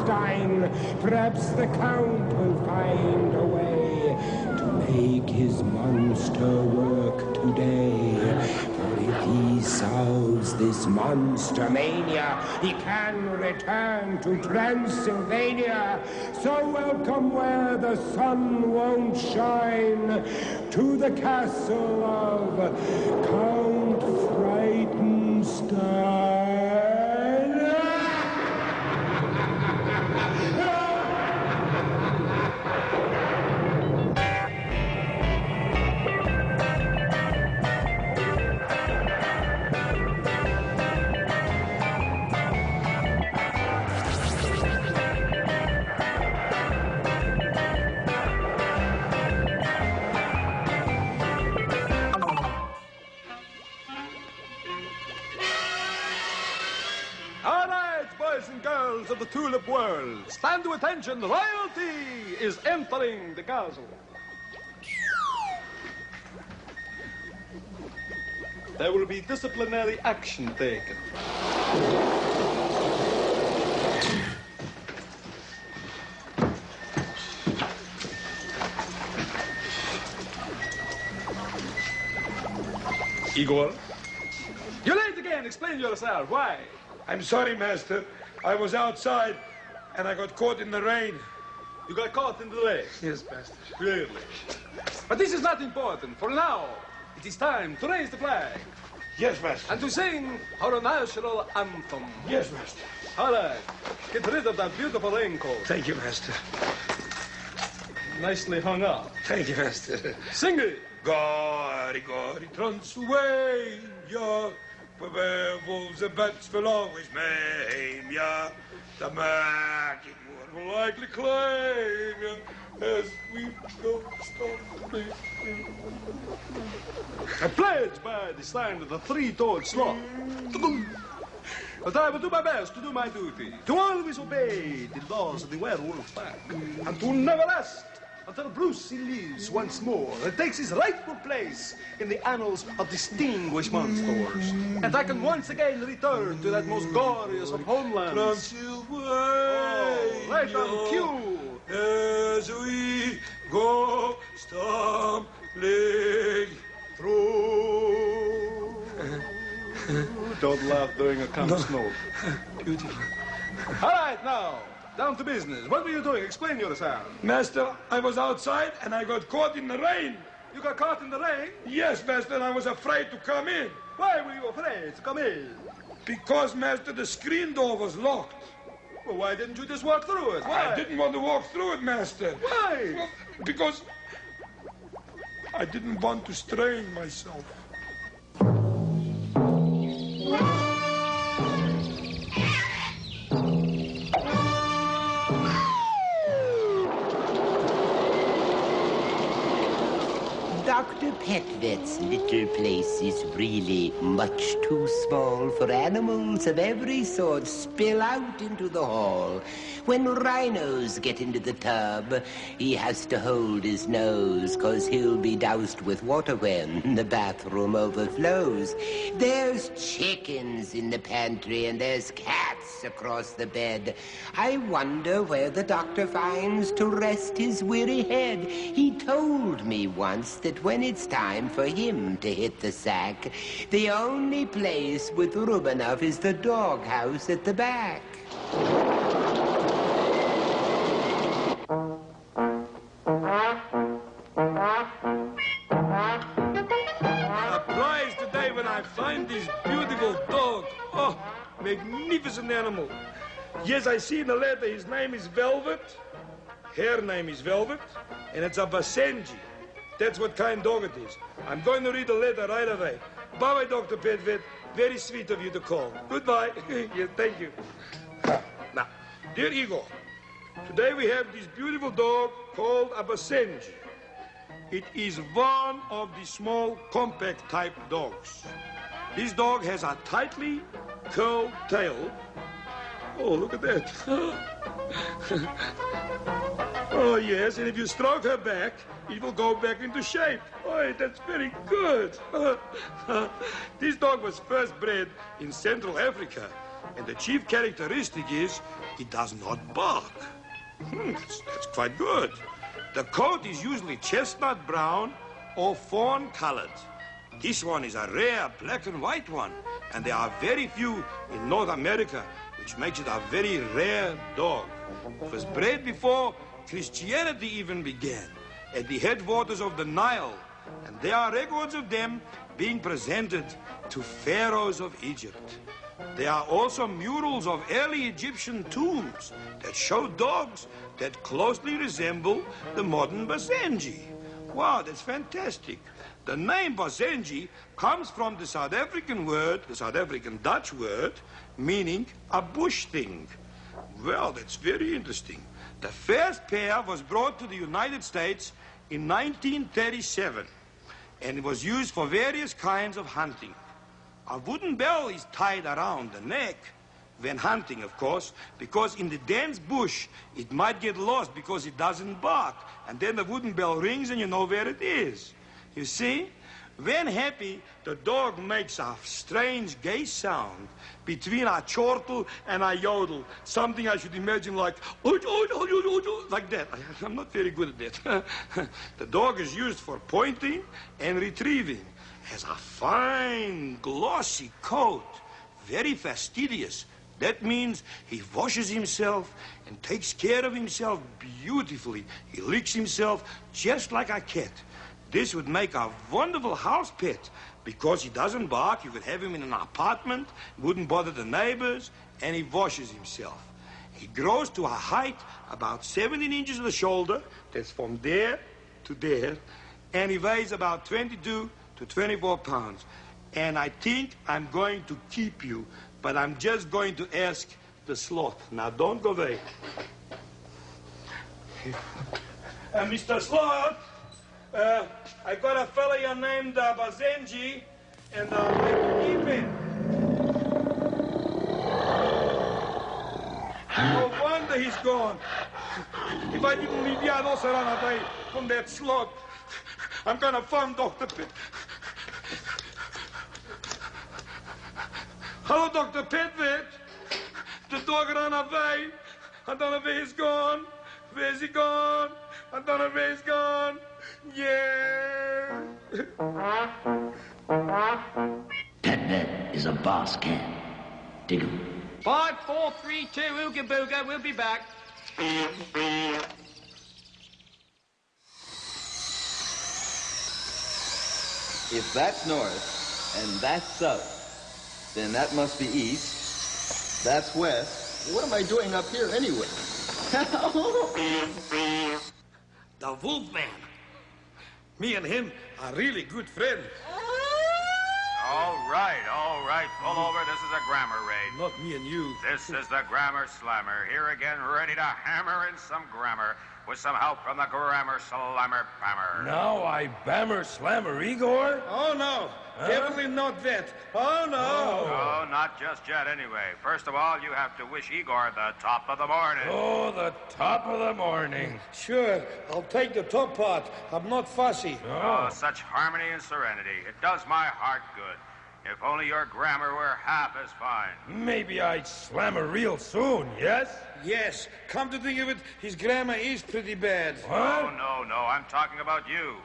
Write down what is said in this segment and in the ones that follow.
Frightenstein. Perhaps the Count will find a way to make his monster work today. For if he solves this monster mania, he can return to Transylvania. So welcome where the sun won't shine, to the castle of Count Frightenstein. Of the tulip world, stand to attention, royalty is entering the castle. There will be disciplinary action taken. Igor, you're late again. Explain yourself. Why? I'm sorry, Master. I was outside, and I got caught in the rain. You got caught in the rain? Yes, Master. Really? But this is not important. For now, it is time to raise the flag. Yes, Master. And to sing our national anthem. Yes, Master. All right. Get rid of that beautiful raincoat. Thank you, Master. Nicely hung up. Thank you, Master. Sing it. Gori, gori, Transylvania, where wolves and bats will always maim ya. The magic word will likely claim ya as we go stumbling. I pledge by the sign of the three-toed sloth. But I will do my best to do my duty, to always obey the laws of the werewolf pack, and to never rest until Brucey lives once more and takes his rightful place in the annals of distinguished monsters. And I can once again return to that most glorious of homelands. Transylvania, Right on cue. as we go stumbling through. Don't laugh during a compass note. Beautiful. All right, now, down to business. What were you doing? Explain yourself. Master, I was outside and I got caught in the rain. You got caught in the rain? Yes, Master, and I was afraid to come in. Why were you afraid to come in? Because, Master, the screen door was locked. Well, why didn't you just walk through it? Why? I didn't want to walk through it, Master. Why? Well, because I didn't want to strain myself. Dr. Petvet's little place is really much too small for animals of every sort spill out into the hall. When rhinos get into the tub, he has to hold his nose, 'cause he'll be doused with water when the bathroom overflows. There's chickens in the pantry and there's cats across the bed. I wonder where the doctor finds to rest his weary head. He told me once that when it's time for him to hit the sack, the only place with room enough is the doghouse at the back. Surprised today when I find this beautiful dog. Oh, magnificent animal. Yes, I see in the letter his name is Velvet. Her name is Velvet. And it's a Basenji. That's what kind dog it is. I'm going to read the letter right away. Bye-bye, Dr. Petvet. Very sweet of you to call. Goodbye. Yes, thank you. Now, dear Igor, today we have this beautiful dog called a Basenji. It is one of the small, compact type dogs. This dog has a tightly curled tail. Oh, look at that. Oh, yes, and if you stroke her back, it will go back into shape. Oh, that's very good. This dog was first bred in Central Africa. And the chief characteristic is it does not bark. That's quite good. The coat is usually chestnut brown or fawn colored. This one is a rare black and white one, and there are very few in North America, which makes it a very rare dog. It was bred before Christianity even began, at the headwaters of the Nile, and there are records of them being presented to pharaohs of Egypt. There are also murals of early Egyptian tombs that show dogs that closely resemble the modern Basenji. Wow, that's fantastic. The name Basenji comes from the South African word, the South African Dutch word, meaning a bush thing. Well, that's very interesting. The first pair was brought to the United States in 1937, and it was used for various kinds of hunting. A wooden bell is tied around the neck when hunting, of course, because in the dense bush, it might get lost because it doesn't bark. And then the wooden bell rings and you know where it is. You see? When happy, the dog makes a strange gay sound between a chortle and a yodel. Something I should imagine like that. I'm not very good at that. The dog is used for pointing and retrieving. Has a fine, glossy coat, very fastidious. That means he washes himself and takes care of himself beautifully. He licks himself just like a cat. This would make a wonderful house pet because he doesn't bark. You could have him in an apartment, wouldn't bother the neighbors, and he washes himself. He grows to a height about 17 inches of the shoulder. That's from there to there. And he weighs about 22 to 24 pounds. And I think I'm going to keep you, but I'm just going to ask the sloth. Now, don't go away. Mr. Sloth, I got a fella here named Basenji, and I'd like to keep him. No wonder he's gone. If I didn't leave you, I'd also run away from that sloth. I'm gonna find Dr. Pitt. Hello, Dr. Pitvet. The dog ran away. I don't know where he's gone. Where's he gone? I don't know where he's gone. Yeah. Petvet is a boss cat. Dig him. 5, 4, 3, 2, Ooga Booga. We'll be back. If that's north and that's south, then that must be east. That's west. What am I doing up here anyway? The Wolfman. Me and him are really good friends. All right. Pull over. This is a grammar raid. Not me and you. This is the Grammar Slammer. Here again, ready to hammer in some grammar with some help from the Grammar Slammer Bammer. Now I bammer slammer Igor? Oh, no. Definitely not that. Oh, no. Oh, not just yet anyway. First of all, you have to wish Igor the top of the morning. Oh, the top of the morning. Sure, I'll take the top part. I'm not fussy. Oh, such harmony and serenity. It does my heart good. If only your grammar were half as fine. Maybe I'd slammer real soon, yes? Yes. Come to think of it, his grammar is pretty bad. Huh? Oh, no. I'm talking about you.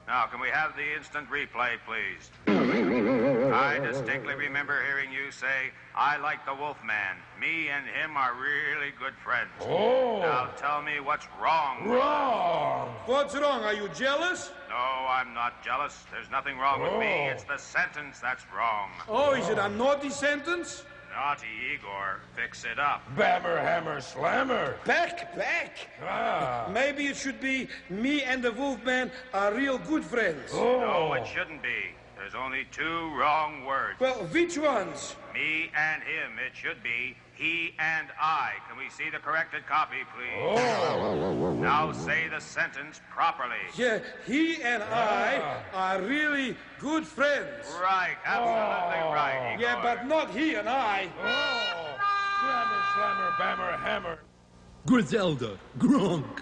Now, can we have the instant replay, please? I distinctly remember hearing you say, I like the Wolfman. Me and him are really good friends. Oh. Now tell me what's wrong. Wrong. What's wrong? Are you jealous? No, I'm not jealous. There's nothing wrong with me. It's the sentence that's wrong. Oh, is it a naughty sentence? Naughty Igor. Fix it up. Bammer, hammer, slammer. Back. Ah. Maybe it should be me and the Wolfman are real good friends. Oh. No, it shouldn't be. There's only 2 wrong words. Well, which ones? Me and him. It should be he and I. Can we see the corrected copy, please? Oh. Now say the sentence properly. Yeah, he and I are really good friends. Right, absolutely right, Igor. Yeah, but not he and I. Oh. Slammer, bammer, hammer. Griselda, Gronk.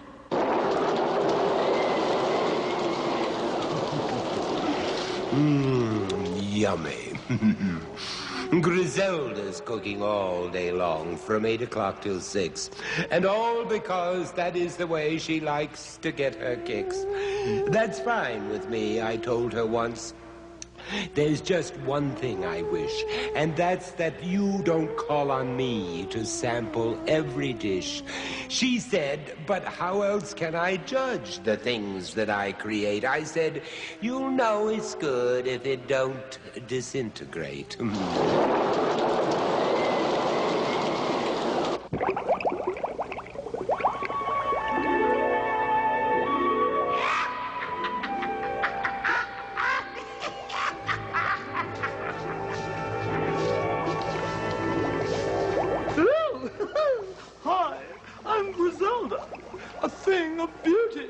Yummy. Griselda's cooking all day long, from 8 o'clock till 6. And all because that is the way she likes to get her kicks. That's fine with me, I told her once. There's just one thing I wish, and that's that you don't call on me to sample every dish. She said, but how else can I judge the things that I create? I said, you'll know it's good if it don't disintegrate. Hi, I'm Griselda, a thing of beauty.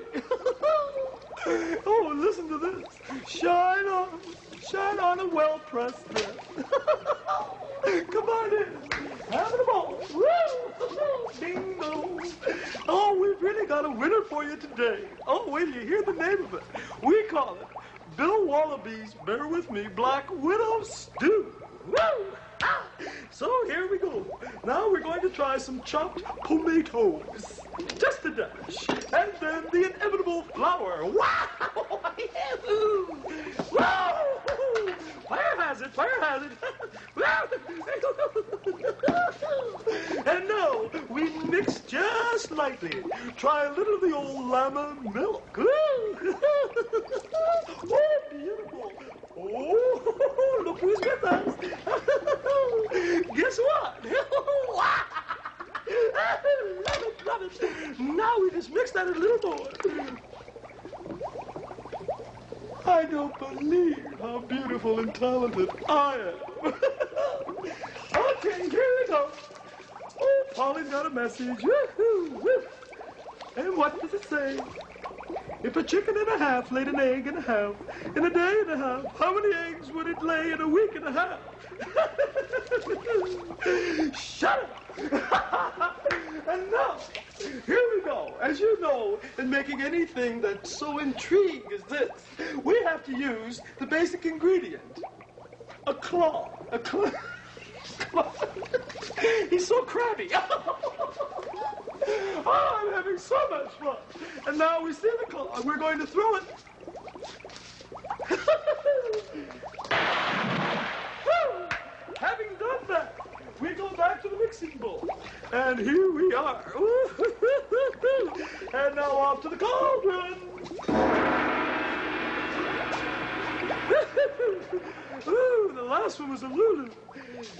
Oh, listen to this. Shine on a well-pressed dress. Come on in, having a ball. Woo! Bingo. Oh, we've really got a winner for you today. Oh, wait till you hear the name of it. We call it Bill Wallaby's, bear with me, Black Widow Stew. Woo! So here we go. Now we're going to try some chopped tomatoes. Just a dash. And then the inevitable flour. Wow! Wow! Fire has it, fire has it. And now we mix just lightly. Try a little of the old lemon milk. Oh, beautiful. Oh, look who's with us. Guess what? Love it. Now we just mix that a little more. I don't believe how beautiful and talented I am. Okay, here we go. Oh, Polly's got a message. Woo-hoo. And what does it say? If a chicken and a half laid an egg and a half in a day and a half, how many eggs would it lay in a week and a half? Shut up! And now, here we go. As you know, in making anything that's so intriguing as this, we have to use the basic ingredient. A claw. A claw. He's so crabby. Oh, I'm having so much fun. And now we see the claw. We're going to throw it. Having done that, we go back to the mixing bowl. And here we are. And now off to the cauldron. Ooh, the last one was a Lulu.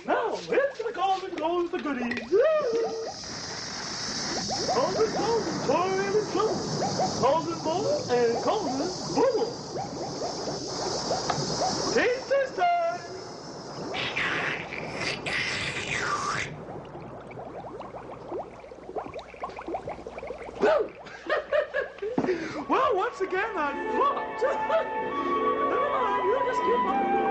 Now, into the cauldron goes the goodies. Cauldron, toil and flow. Cauldron bowl and cauldron bubble. Taste this time. Woo! Well, once again, I flopped. Never mind, you just keep on going.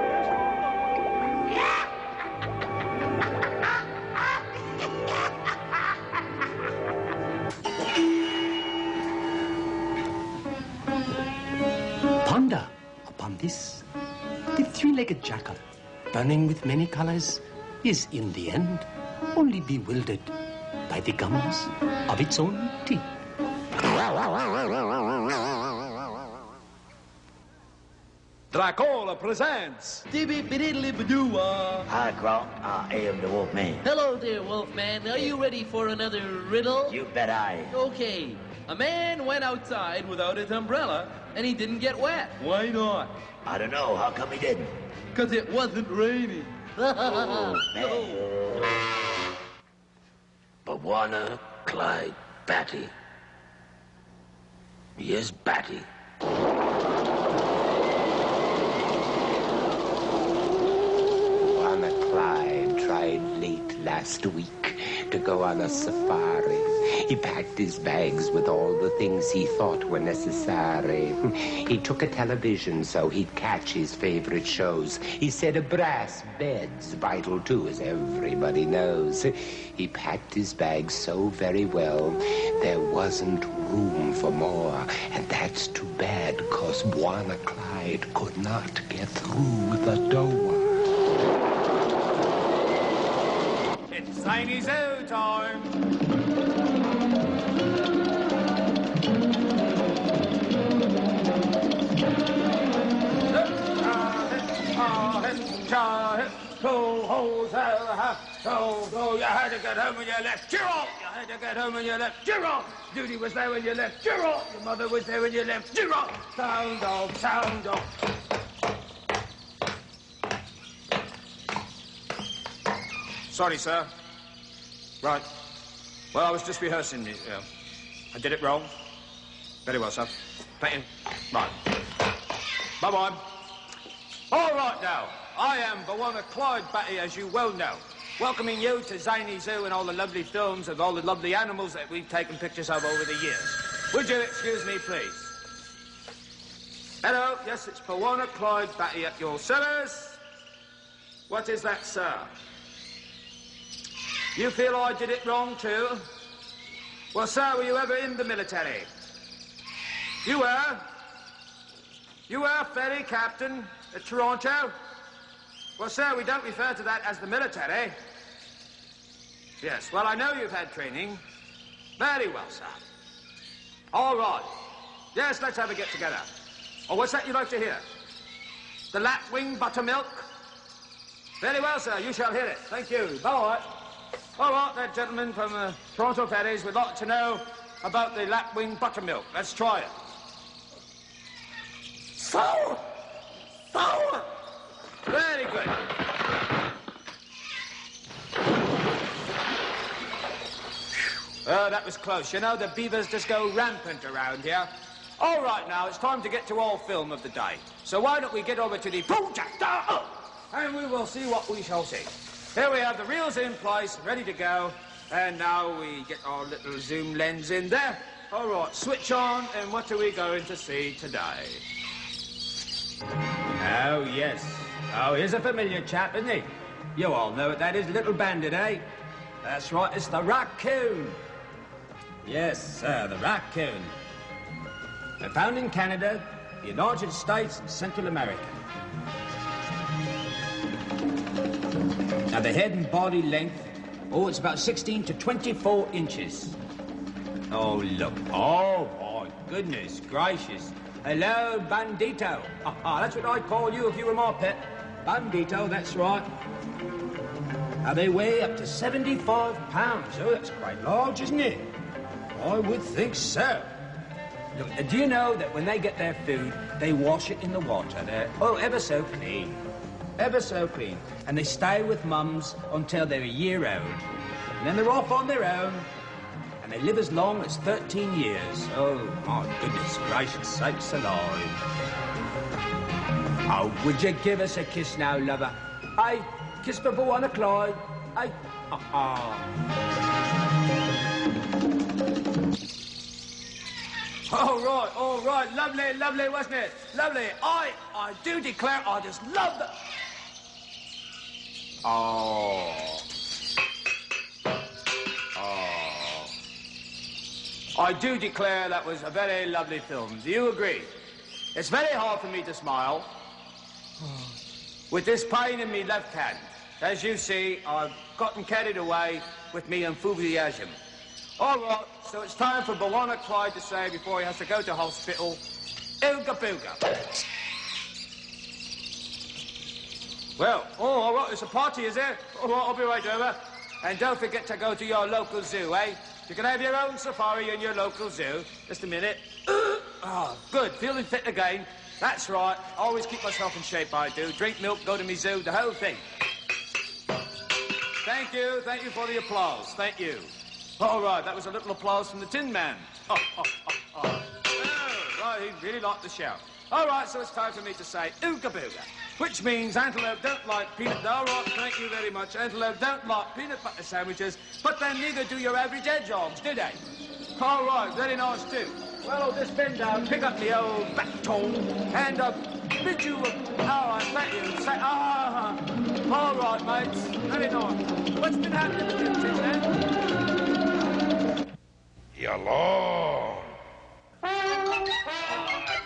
Ponder upon this. The three-legged jackal, burning with many colors, is in the end only bewildered by the gums of its own teeth. Dracula presents. Hi, Crow. I am the Wolfman. Hello there, Wolfman. Are you ready for another riddle? You bet I am. Okay. A man went outside without his umbrella, and he didn't get wet. Why not? I don't know. How come he didn't? Because it wasn't raining. Oh, man. Bawana, Clyde, Batty. Yes, Batty. Bawana Clyde tried late last week to go on a safari. He packed his bags with all the things he thought were necessary. He took a television so he'd catch his favorite shows. He said a brass bed's vital too, as everybody knows. He packed his bags so very well, there wasn't room for more. And that's too bad, 'cause Bawana Clyde could not get through the door. Zany Zoo time. You had to get home when you left. Cheer up! You had to get home when you left. Cheer up! Duty was there when you left. Cheer up! Your mother was there when you left. Cheer up! Sound off, sound off. Sorry, sir. Right. Well, I was just rehearsing. I did it wrong. Very well, sir. Thank you. Right. Bye-bye. All right, now. I am Bawana Clyde Batty, as you well know. Welcoming you to Zany Zoo and all the lovely films of all the lovely animals that we've taken pictures of over the years. Would you excuse me, please? Hello. Yes, it's Bawana Clyde Batty at your service. What is that, sir? You feel I did it wrong, too? Well, sir, were you ever in the military? You were? You were ferry captain at Toronto? Well, sir, we don't refer to that as the military. Yes, well, I know you've had training. Very well, sir. All right. Yes, let's have a get-together. Oh, what's that you'd like to hear? The lapwing buttermilk? Very well, sir, you shall hear it. Thank you. Bye. All right, that gentleman from Toronto Ferries would like to know about the lapwing buttermilk. Let's try it. Sour! Sour! Very good. Oh, that was close. You know, the beavers just go rampant around here. All right, now, it's time to get to our film of the day. So why don't we get over to the projector, and we will see what we shall see. Here we have the reels in place, ready to go. And now we get our little zoom lens in there. All right, switch on, and what are we going to see today? Oh, yes. Oh, here's a familiar chap, isn't he? You all know what that is, Little Bandit, eh? That's right, it's the Raccoon. Yes, sir, the Raccoon. They're found in Canada, the United States, and Central America. Now, the head and body length, oh, it's about 16 to 24 inches. Oh, look. Oh, my goodness gracious. Hello, Bandito. That's what I'd call you if you were my pet. Bandito, that's right. Now, they weigh up to 75 pounds. Oh, that's quite large, isn't it? I would think so. Look, do you know that when they get their food, they wash it in the water? They're, oh, ever so clean. Ever so clean. And they stay with mums until they're a year old. And then they're off on their own. And they live as long as 13 years. Oh, my goodness gracious sakes alive. Oh, would you give us a kiss now, lover? Hey, kiss for Bawana Clyde. Hey, All right, lovely, lovely, wasn't it? Lovely. I do declare I just love the... I do declare that was a very lovely film. Do you agree? It's very hard for me to smile with this pain in me left hand. As you see, I've gotten carried away with me enthusiasm. All right, so it's time for Bawana Clyde to say before he has to go to hospital, Ooga Booga. Well, all right, it's a party, is there? All right, I'll be right over. And don't forget to go to your local zoo, eh? You can have your own safari in your local zoo. Just a minute. Oh, good. Feeling fit again. That's right. Always keep myself in shape, I do. Drink milk, go to me zoo, the whole thing. Thank you. Thank you for the applause. Thank you. All right, that was a little applause from the Tin Man. Oh, right, he really liked the show. All right, so it's time for me to say Ooga Booga, which means antelope don't like peanut... All right, thank you very much. Antelope don't like peanut butter sandwiches, but then neither do your average hedgehogs, do they? All right, very nice too. Well, I'll just bend down, pick up the old baton, and bid you I thank you, and say, all right, mates, very nice. What's been happening to you two, then? Yalong.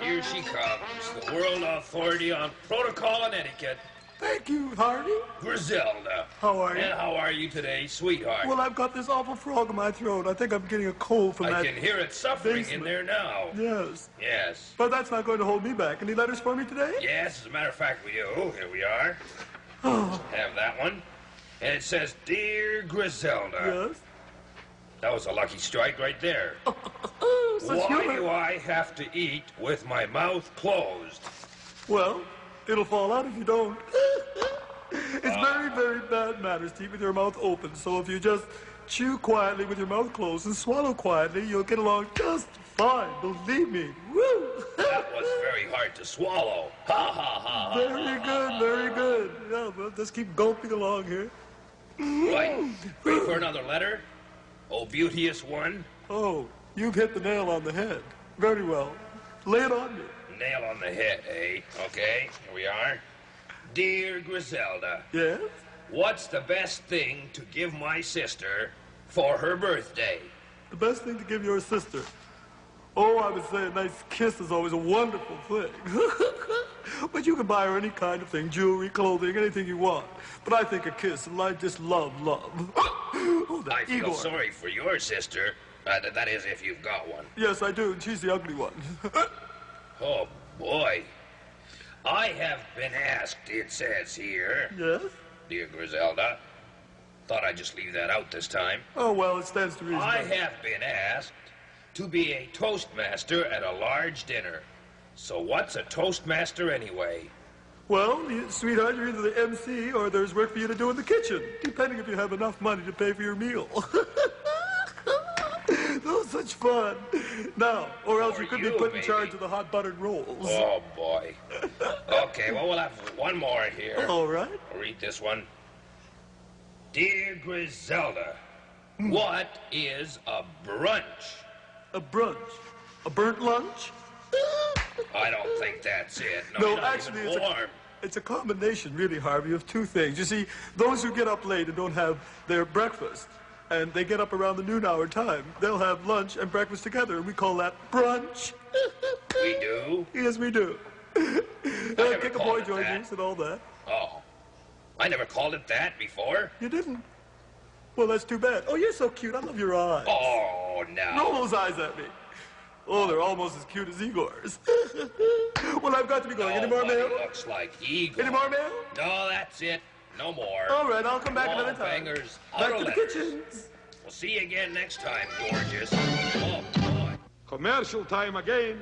Here she comes, the world authority on protocol and etiquette. Thank you, Harvey. Griselda. How are you? And how are you today, sweetheart? Well, I've got this awful frog in my throat. I think I'm getting a cold from that. I can hear it suffering basement. in there now. Yes. Yes. But that's not going to hold me back. Any letters for me today? Yes, as a matter of fact, we do. Here we are. Have that one. And it says, Dear Griselda. Yes. That was a lucky strike right there. Why do I have to eat with my mouth closed? Well, it'll fall out if you don't. It's very, very bad manners to eat with your mouth open. So if you just chew quietly with your mouth closed and swallow quietly, you'll get along just fine. Believe me. Woo! That was very hard to swallow. Ha, ha, ha. Very good, very good. Yeah, well, just keep gulping along here. Right. Ready for another letter? Oh, beauteous one. Oh, you've hit the nail on the head. Very well. Lay it on me. Nail on the head, eh? Okay, here we are. Dear Griselda. Yes? What's the best thing to give my sister for her birthday? The best thing to give your sister? Oh, I would say a nice kiss is always a wonderful thing. But you can buy her any kind of thing, jewelry, clothing, anything you want. But I think a kiss, and I just love. Oh, that I feel Igor. sorry for your sister. That is, if you've got one. Yes, I do, and she's the ugly one. Oh, boy. I have been asked, it says here. Yes? Dear Griselda. Thought I'd just leave that out this time. Oh, well, it stands to reason. I have been asked to be a toastmaster at a large dinner. So what's a toastmaster anyway? Well, sweetheart, you're either the MC or there's work for you to do in the kitchen, depending if you have enough money to pay for your meal. Oh, such fun. Now, or else you could be put in charge of the hot buttered rolls. Oh, boy. Okay, well, we'll have one more here. All right. I'll read this one. Dear Griselda, what is a brunch? A brunch? A burnt lunch? I don't think that's it. No, not actually, even warm. it's a combination, really, Harvey, of two things. You see, those who get up late and don't have their breakfast, and they get up around the noon hour time, they'll have lunch and breakfast together, and we call that brunch. We do? Yes, we do. Kick a boy Georges and all that. Oh. I never called it that before. You didn't? Well, that's too bad. Oh, you're so cute. I love your eyes. Oh, no. Roll those eyes at me. Oh, they're almost as cute as Igor's. Well, I've got to be going. Any more mail? Looks like Igor. Any more mail? No, that's it. No more. All right, I'll come back another time. Bangers, Back to the kitchens. We'll see you again next time, gorgeous. Oh, boy. Commercial time again.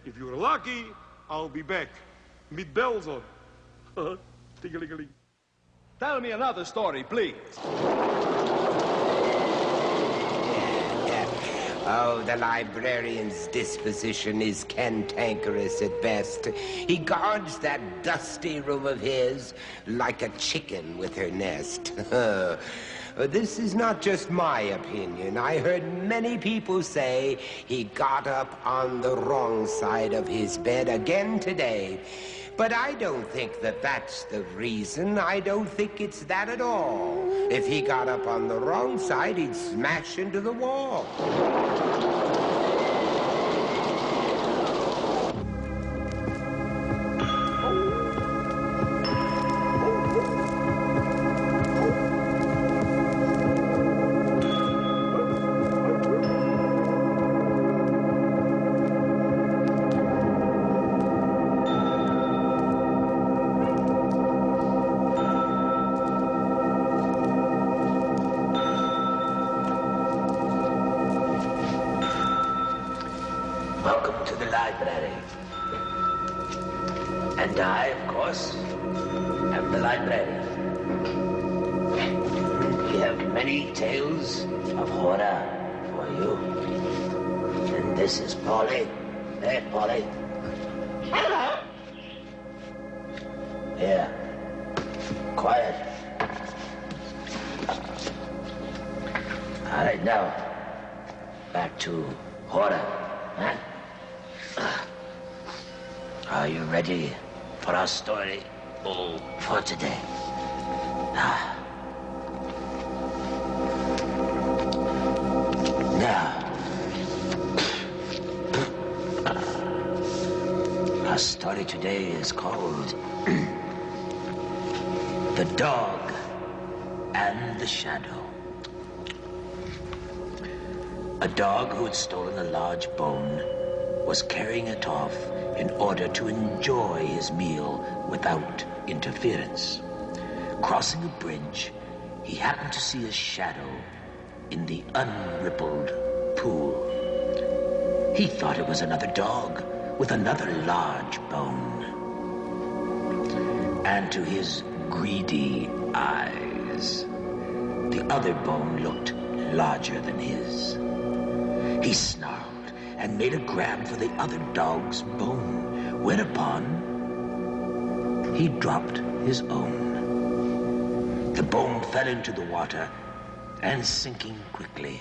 If you're lucky, I'll be back. With bells on. Ting-a-ling-a-ling. Tell me another story, please. Oh, the librarian's disposition is cantankerous at best. He guards that dusty room of his like a chicken with her nest. This is not just my opinion. I heard many people say he got up on the wrong side of his bed again today. But I don't think that that's the reason. I don't think it's that at all. If he got up on the wrong side, he'd smash into the wall. Welcome to the library. And I, of course, am the librarian. We have many tales of horror for you. And this is Polly. Hey, Polly. Hello. Here. Quiet. All right, now, back to horror, huh? Are you ready for our story for today? Now, our story today is called The Dog and the Shadow. A dog who had stolen a large bone was carrying it off in order to enjoy his meal without interference. Crossing a bridge, he happened to see a shadow in the unrippled pool. He thought it was another dog with another large bone. And to his greedy eyes, the other bone looked larger than his. He snarled and made a grab for the other dog's bone, whereupon he dropped his own. The bone fell into the water and, sinking quickly,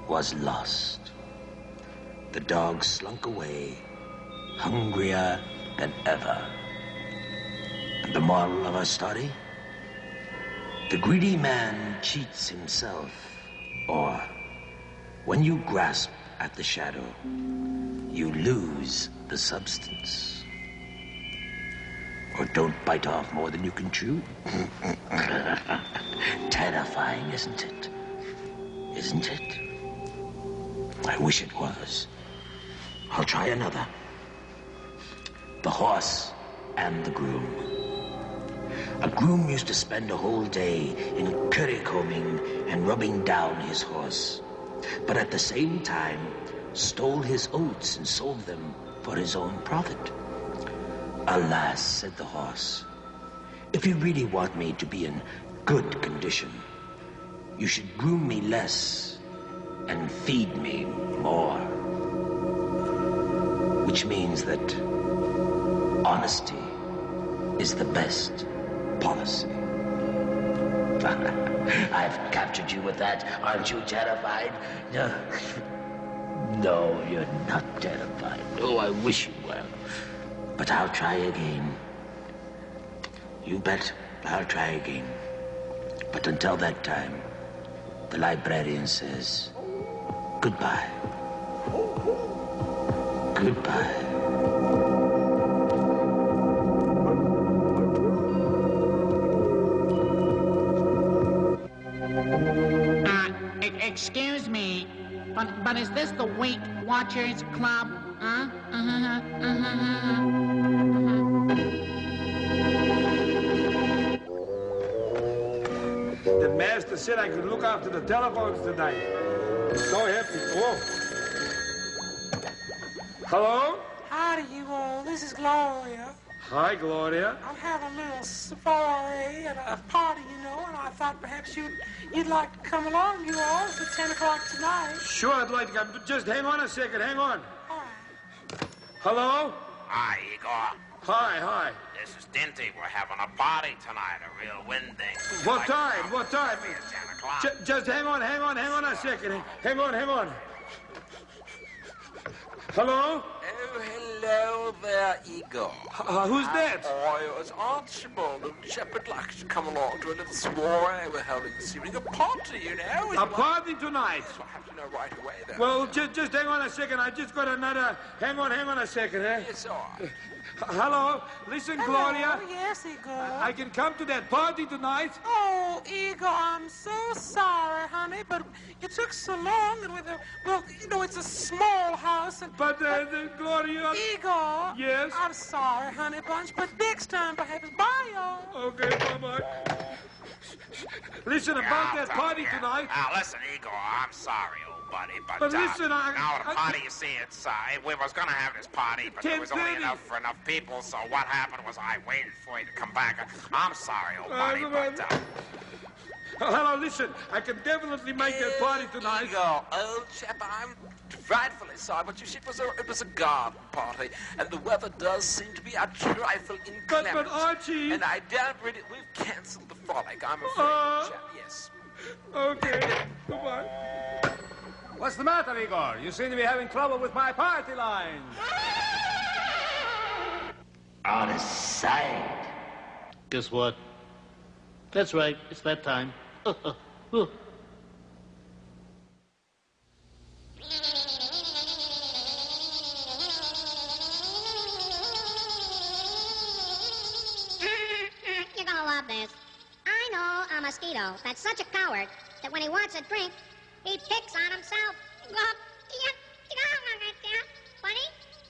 was lost. The dog slunk away, hungrier than ever. And the moral of our story? The greedy man cheats himself, or when you grasp at the shadow, you lose the substance. Or don't bite off more than you can chew. Terrifying, isn't it? Isn't it? I wish it was. I'll try another. The Horse and the Groom. A groom used to spend a whole day in currycombing and rubbing down his horse, but at the same time stole his oats and sold them for his own profit. Alas, said the horse, if you really want me to be in good condition, you should groom me less and feed me more. Which means that honesty is the best policy. I've captured you with that. Aren't you terrified? No, you're not terrified. Oh, I wish you were. But I'll try again. You bet I'll try again. But until that time, the librarian says, goodbye. Goodbye. Excuse me, but is this the Weight Watchers Club? The master said I could look after the telephones tonight. Go ahead, people. Hello? Hi to you all. This is Gloria. Hi, Gloria. I'm having a little soiree at a party, you know, and I thought perhaps you'd like to come along, you all. It's at 10 o'clock tonight. Sure, I'd like to come. Just hang on a second. Hang on. All right. Hello? Hi, Igor. Hi. This is Dinty. We're having a party tonight, a real winding. What time? What time? At 10 o'clock. Just hang on a second. Hang on. Hello? Oh, hello there, Igor. Who's that? Oh, it's Archibald of Shepherd Lux to come along to a little soiree we're holding this evening. A party, you know. A party tonight? Yes, I have to know right away, though. Well, just hang on a second. I just got another... Hang on a second, eh? Yes, all right. Hello? Listen, Hello. Gloria. Yes, Igor. I can come to that party tonight? Oh, Igor, I'm so sorry, honey, but it took so long. And well, you know, it's a small house. But, Gloria... Igor. Yes? I'm sorry, honey bunch, but next time, perhaps. Bye, y'all. Okay, bye-bye. Listen, about that party tonight... Now, listen, Igor, I'm sorry, old buddy, but listen, now the party, you see, we was going to have this party, but there was only enough for enough people, so what happened was I waited for you to come back. I'm sorry, old buddy, but... Hello, listen, I can definitely make that party tonight. Igor, old chap, I'm frightfully sorry, but you see, it was a garden party, and the weather does seem to be a trifle inclement. But Archie... And I doubt really we've cancelled the frolic, I'm afraid, chap, yes. Okay, goodbye. What's the matter, Igor? You seem to be having trouble with my party line. Out of sight. Guess what? That's right. It's that time. You're gonna love this. mosquito that's such a coward that when he wants a drink, he picks on himself. Funny?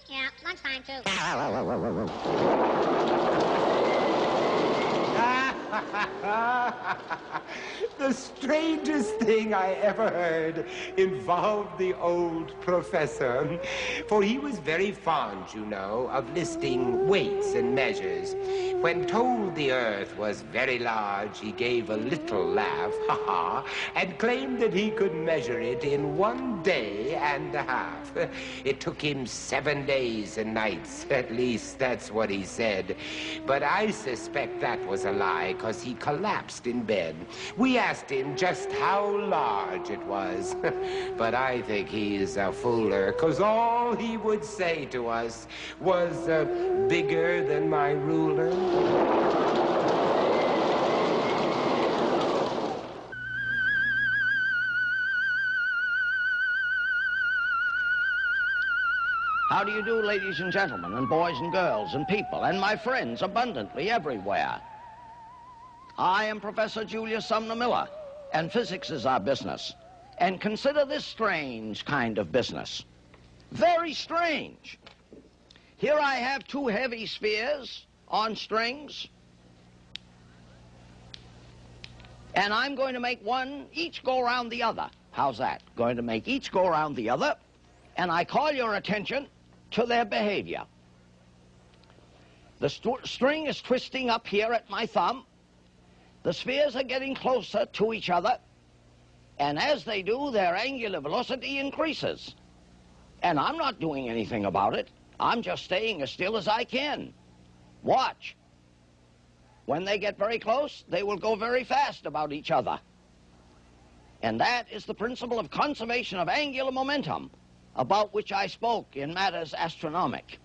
Yeah, lunchtime, too. The strangest thing I ever heard involved the old professor. For he was very fond, you know, of listing weights and measures. When told the earth was very large, he gave a little laugh, and claimed that he could measure it in 1 day and a half. It took him 7 days and nights, at least that's what he said. But I suspect that was a lie, because he collapsed in bed. We asked him just how large it was, but I think he's a fooler, because all he would say to us was bigger than my ruler. How do you do, ladies and gentlemen, and boys and girls, and people, and my friends abundantly everywhere? I am Professor Julius Sumner Miller, and physics is our business. And consider this strange kind of business. Very strange. Here I have 2 heavy spheres on strings, and I'm going to make one each go around the other. How's that? Going to make each go around the other, and I call your attention to their behavior. The string is twisting up here at my thumb. The spheres are getting closer to each other, and as they do, their angular velocity increases. And I'm not doing anything about it. I'm just staying as still as I can. Watch. When they get very close, they will go very fast about each other. And that is the principle of conservation of angular momentum, about which I spoke in matters astronomic.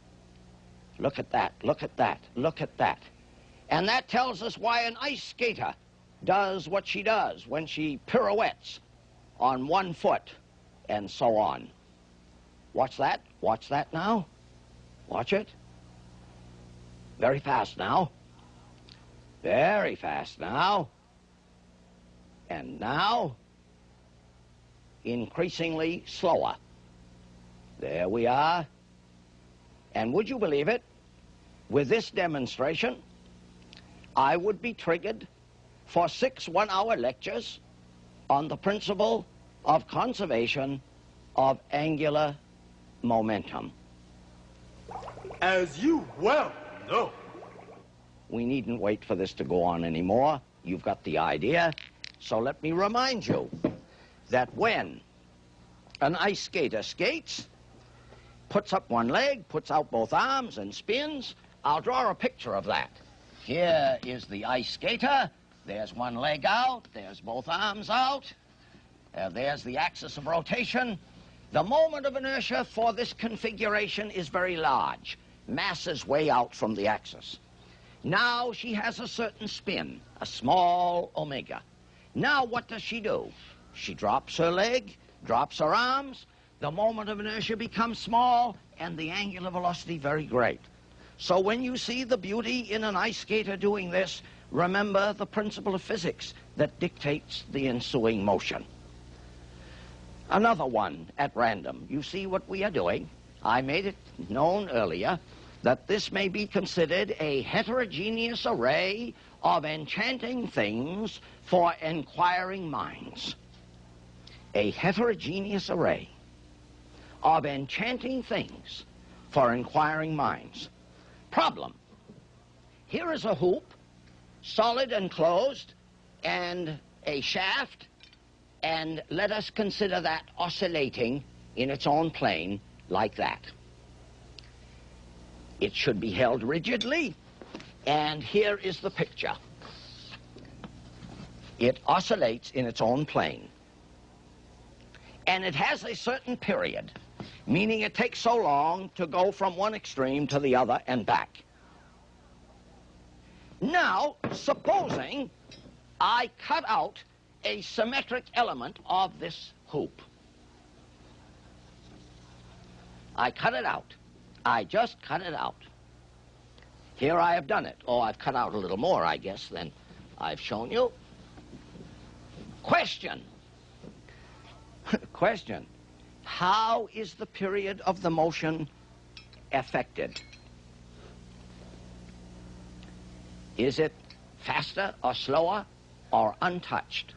Look at that, look at that, look at that. And that tells us why an ice skater does what she does when she pirouettes on 1 foot and so on. Watch that now. Watch it. Very fast now. Very fast now. And now, increasingly slower. There we are. And would you believe it? With this demonstration, I would be triggered for 6 one-hour lectures on the principle of conservation of angular momentum. As you well know. We needn't wait for this to go on anymore. You've got the idea. So let me remind you that when an ice skater skates, puts up one leg, puts out both arms, and spins, I'll draw a picture of that. Here is the ice skater. There's one leg out. There's both arms out. There's the axis of rotation. The moment of inertia for this configuration is very large. Mass is way out from the axis. Now she has a certain spin, a small omega. Now what does she do? She drops her leg, drops her arms. The moment of inertia becomes small, and the angular velocity very great. So when you see the beauty in an ice skater doing this, remember the principle of physics that dictates the ensuing motion. Another one at random. You see what we are doing? I made it known earlier that this may be considered a heterogeneous array of enchanting things for inquiring minds. A heterogeneous array of enchanting things for inquiring minds. Problem. Here is a hoop, solid and closed, and a shaft, and let us consider that oscillating in its own plane like that. It should be held rigidly, and here is the picture. It oscillates in its own plane. And it has a certain period, meaning it takes so long to go from one extreme to the other and back. Now, supposing I cut out a symmetric element of this hoop. I cut it out. I just cut it out. Here I have done it. Oh, I've cut out a little more, I guess, than I've shown you. Question. Question. How is the period of the motion affected? Is it faster or slower or untouched?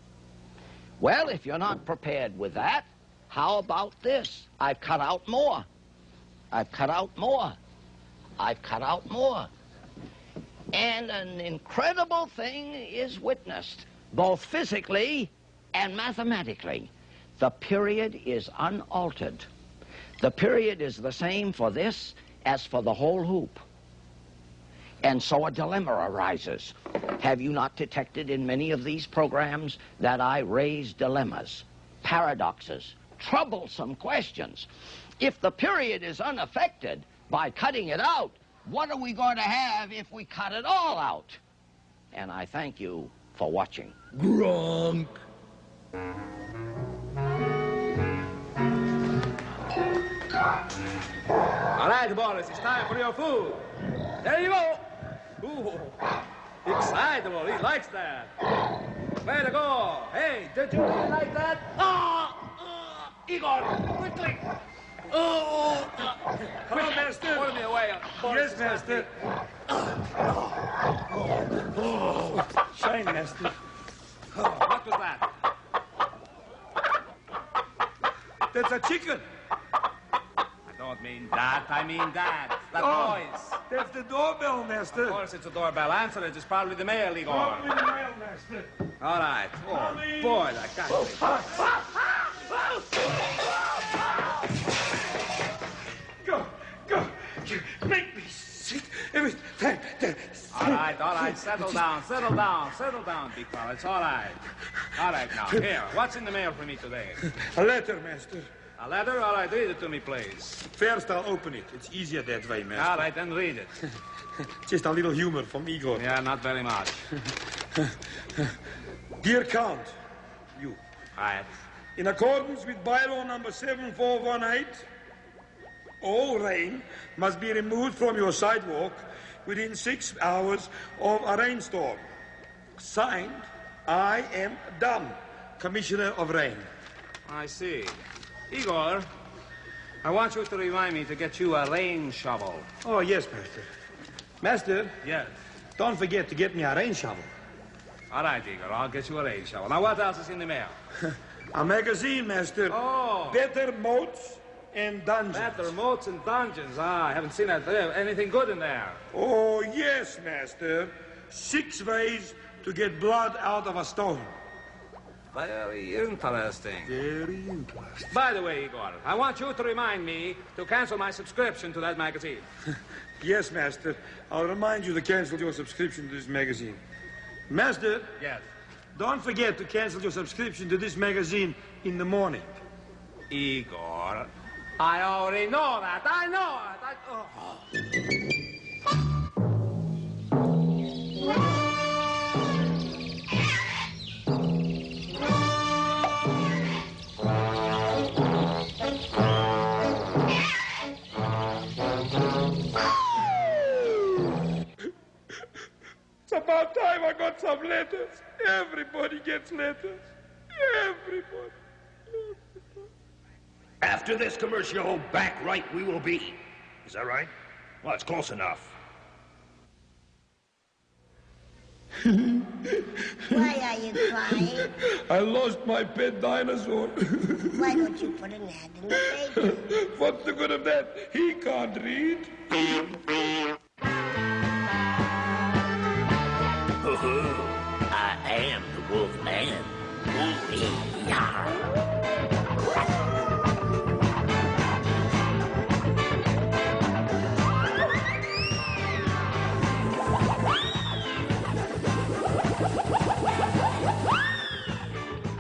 Well, if you're not prepared with that, how about this? I've cut out more. I've cut out more. I've cut out more. And an incredible thing is witnessed, both physically and mathematically. The period is unaltered. The period is the same for this as for the whole hoop. And so a dilemma arises. Have you not detected in many of these programs that I raise dilemmas, paradoxes, troublesome questions? If the period is unaffected by cutting it out, what are we going to have if we cut it all out? And I thank you for watching. Gronk. All right, boys, it's time for your food. There you go. Ooh, excitable. He likes that. Way to go. Hey, did you really like that? Igor, quickly. Come on, master. Put me away. Yes, master. Shine, master. What was that? That's a chicken. I don't mean that. I mean that. That noise. That's the doorbell, master. Of course it's a doorbell. Answer it. It's probably the mail, Igor. Probably the mail, master. All right. Oh, boy, that guy. Go. You make me sick every time. All right. Settle down, big fella. It's all right. All right, now. Here, what's in the mail for me today? A letter, master. A letter? All right, read it to me, please. First, I'll open it. It's easier that way, master. All right, then read it. Just a little humor from Igor. Yeah, not very much. Dear Count, you. All right. In accordance with bylaw number 7418, all rain must be removed from your sidewalk within 6 hours of a rainstorm. Signed, I am Dunn, Commissioner of Rain. I see. Igor, I want you to remind me to get you a rain shovel. Oh, yes, Master. Master? Yes. Don't forget to get me a rain shovel. All right, Igor, I'll get you a rain shovel. Now, what else is in the mail? A magazine, Master. Oh. Better Moats and Dungeons. Better Moats and Dungeons. Ah, I haven't seen that. Anything good in there? Oh, yes, Master. 6 ways to get blood out of a stone. Very interesting. Very interesting. By the way, Igor, I want you to remind me to cancel my subscription to that magazine. Yes, Master. I'll remind you to cancel your subscription to this magazine. Master? Yes? Don't forget to cancel your subscription to this magazine in the morning. Igor, I already know that. I know it. It's about time I got some letters. Everybody gets letters. Everybody. After this commercial, back right we will be. Is that right? Well, it's close enough. Why are you crying? I lost my pet dinosaur. Why don't you put an ad in the paper? What's the good of that? He can't read. I am the Wolf Man. Ooh-yah.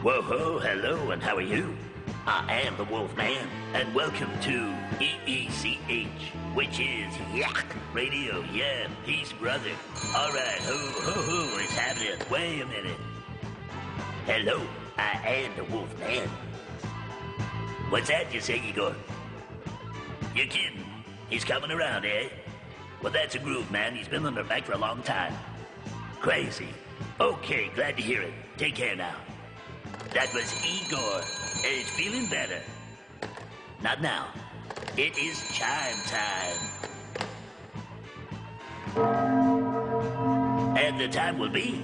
Whoa-ho, hello, and how are you? I am the Wolf Man, and welcome to EECH, which is Yak Radio. Yeah, peace, brother. All right, ho, what's happening? Wait a minute. Hello, I am the Wolf Man. What's that you say, Igor? You're kidding. He's coming around, eh? Well, that's a groove, man. He's been on the back for a long time. Crazy. Okay, glad to hear it. Take care now. That was Igor. He's feeling better. Not now. It is chime time. And the time will be...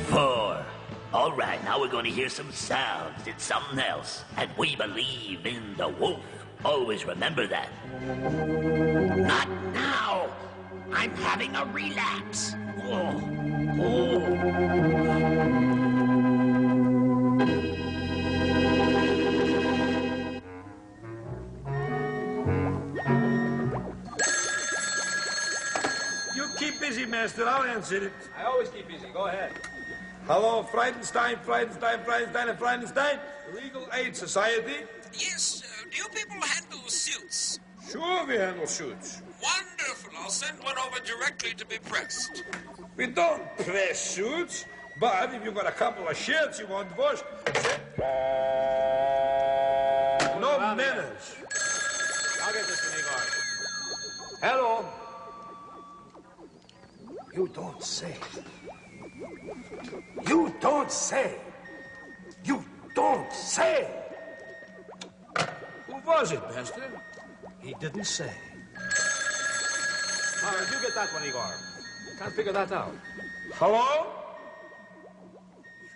4. All right, now we're going to hear some sounds. It's something else. And we believe in the wolf. Always remember that. Not now. I'm having a relapse. You keep busy, Master. I'll answer it. I always keep busy. Go ahead. Hello, Frightenstein, and Frightenstein, Legal Aid Society. Yes, do you people handle suits? Sure, we handle suits. Wonderful. I'll send one over directly to be pressed. We don't press suits, but if you've got a couple of shirts you want washed, no manners. I'll get this one, Igor. Hello. You don't say. You don't say. You don't say. Who was it, Master? He didn't say. All right, you get that one, Igor. Can't figure that out. Hello?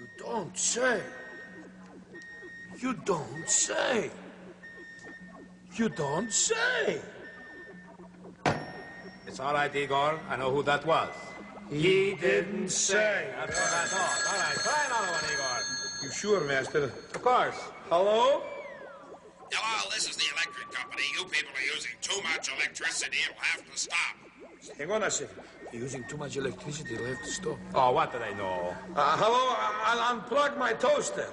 You don't say. You don't say. You don't say. It's all right, Igor. I know who that was. He didn't say. That's what I thought. All right, try another one, Igor. You sure, Master? Of course. Hello? Hello, this is the electric company. You people are using too much electricity. You'll have to stop. Hang on a second. You're using too much electricity. You'll have to stop. Oh, what did I know? Hello? I'll unplug my toaster.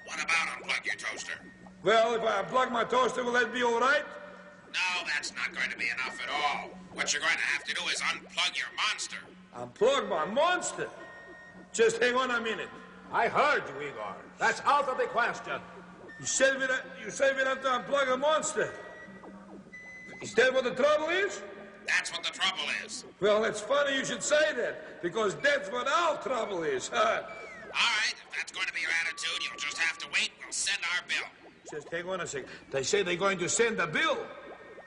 What about unplug your toaster? Well, if I unplug my toaster, will that be all right? No, that's not going to be enough at all. What you're going to have to do is unplug your monster. Unplug my monster? Just hang on a minute. I heard you, Igor. That's out of the question. You said we have to unplug a monster. Is that what the trouble is? That's what the trouble is. Well, it's funny you should say that, because that's what our trouble is. All right, if that's going to be your attitude, you'll just have to wait. We'll send our bill. Just hang on a second. They say they're going to send a bill.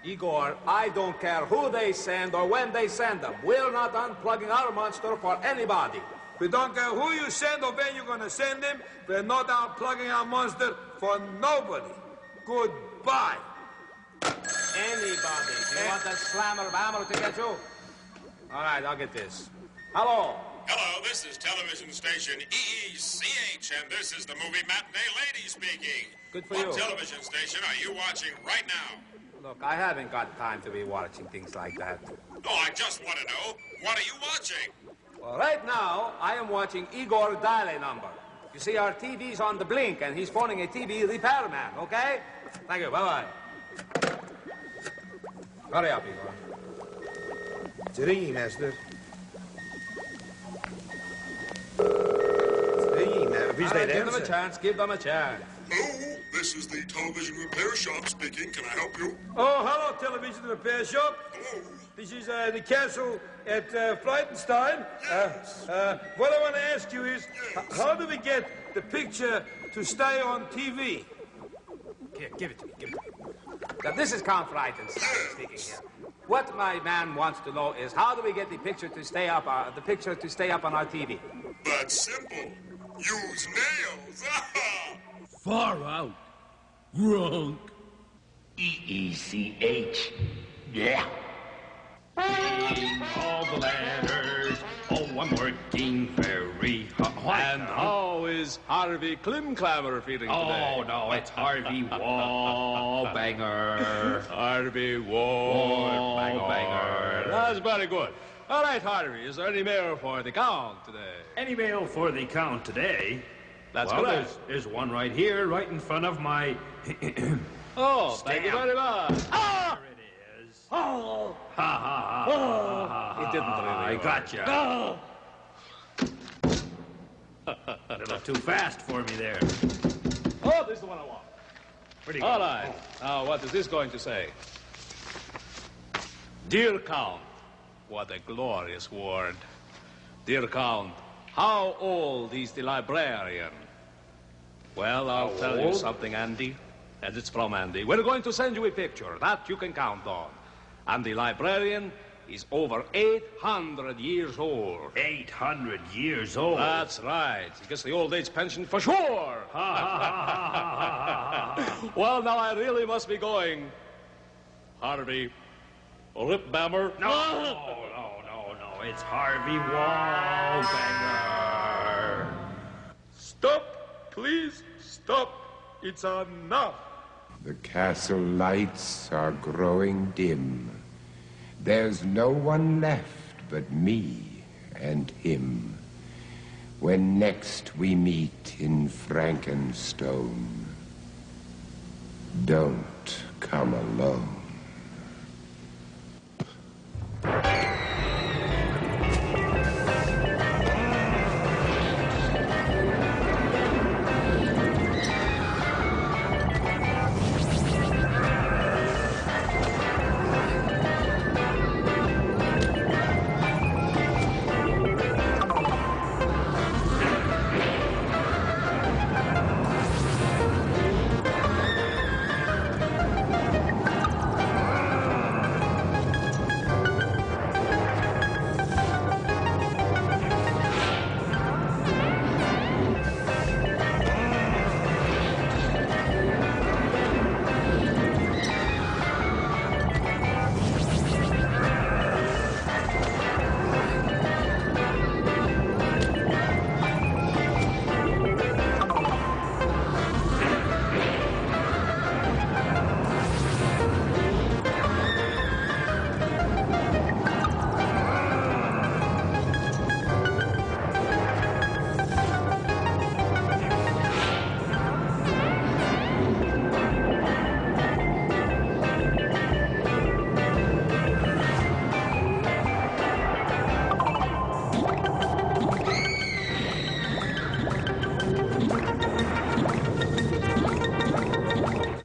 Igor, I don't care who they send or when they send them. We're not unplugging our monster for anybody. We don't care who you send or when you're going to send him. We're not unplugging our monster for nobody. Goodbye. Anybody. You want that slammer of ammo to get you? All right, I'll get this. Hello. Hello, this is television station EECH, and this is the movie Matinee Lady speaking. Good for What you. television station are you watching right now? Look, I haven't got time to be watching things like that. Oh, I just want to know, what are you watching? Well, right now, I am watching Igor dial number. You see, our TV's on the blink, and he's phoning a TV repairman, okay? Thank you. Bye-bye. Hurry up, Igor. It's ringing, Master. Give them a chance. Give them a chance. Hello, this is the television repair shop speaking. Can I help you? Oh, hello, television repair shop. Hello. This is the castle at Frightenstein. Yes. What I want to ask you is, how do we get the picture to stay on TV? Here, give it to me. Give it to me. Now, this is Count Frightenstein speaking here. What my man wants to know is, how do we get the picture to stay up? The picture to stay up on our TV? That's simple. Use nails. Far out. Grunk. EECH. Yeah. All the letters. Oh, I'm working very hard. And how is Harvey Klimklammer feeling today? Oh, no, it's Harvey Wallbanger. Harvey Wallbanger. That's very good. All right, Harvey, is there any mail for the count today? Any mail for the count today? That's well, correct. There's one right here, right in front of my... Oh, thank you very much. Ah! There it is. Oh! Ha, ha, ha, Oh! ha, ha, He didn't really. I gotcha. Oh! A little too fast for me there. Oh, this is the one I want. Pretty good. All right. Now, what is this going to say? Dear Count, what a glorious word. Dear Count, how old is the librarian? Well, I'll tell you something, Andy. And it's from Andy. We're going to send you a picture. That you can count on. And the librarian is over 800 years old. 800 years old? That's right. He gets the old age pension for sure. Well, now I really must be going. Harvey, Rip Bammer. No. It's Harvey Wallbanger. Stop, please, stop. It's enough. The castle lights are growing dim. There's no one left but me and him. When next we meet in Frankenstone, don't come alone.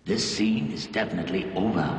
This scene is definitely over.